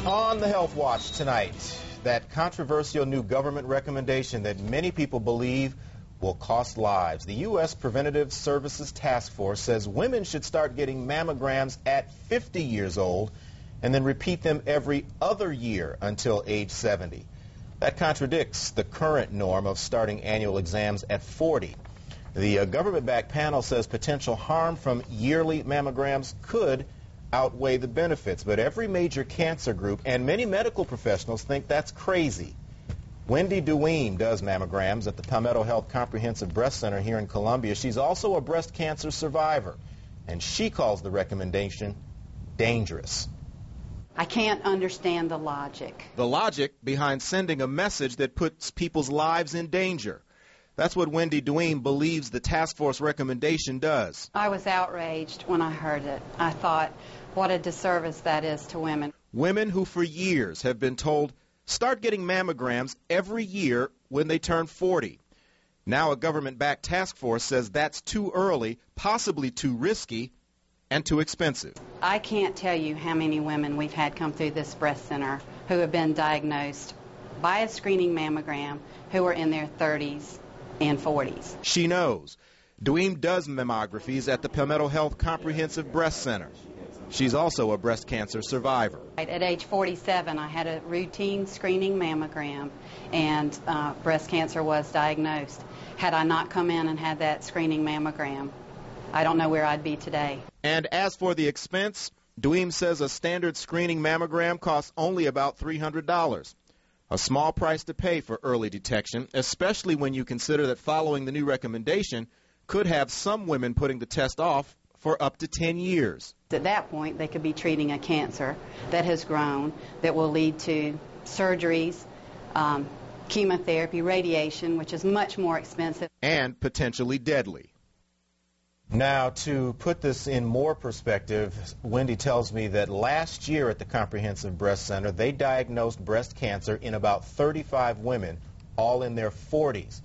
On the Health Watch tonight, that controversial new government recommendation that many people believe will cost lives. The U.S. Preventative Services Task Force says women should start getting mammograms at 50 years old and then repeat them every other year until age 70. That contradicts the current norm of starting annual exams at 40. The government-backed panel says potential harm from yearly mammograms could outweigh the benefits, but every major cancer group and many medical professionals think that's crazy. Wendy Dueem does mammograms at the Palmetto Health Comprehensive Breast Center here in Columbia. She's also a breast cancer survivor, and she calls the recommendation dangerous. I can't understand the logic. The logic behind sending a message that puts people's lives in danger. That's what Wendy Dueem believes the task force recommendation does. I was outraged when I heard it. I thought, what a disservice that is to women. Women who for years have been told, start getting mammograms every year when they turn 40. Now a government-backed task force says that's too early, possibly too risky, and too expensive. I can't tell you how many women we've had come through this breast center who have been diagnosed by a screening mammogram who are in their 30s and 40s. She knows. Dueem does mammographies at the Palmetto Health Comprehensive Breast Center. She's also a breast cancer survivor. At age 47, I had a routine screening mammogram, and breast cancer was diagnosed. Had I not come in and had that screening mammogram, I don't know where I'd be today. And as for the expense, Dueem says a standard screening mammogram costs only about $300. A small price to pay for early detection, especially when you consider that following the new recommendation could have some women putting the test off for up to 10 years. At that point, they could be treating a cancer that has grown, that will lead to surgeries, chemotherapy, radiation, which is much more expensive. And potentially deadly. Now, to put this in more perspective, Wendy tells me that last year at the Comprehensive Breast Center, they diagnosed breast cancer in about 35 women, all in their 40s.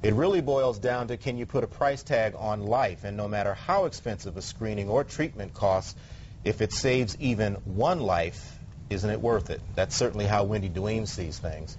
It really boils down to, can you put a price tag on life? And no matter how expensive a screening or treatment costs, if it saves even one life, isn't it worth it? That's certainly how Wendy Dueem sees things.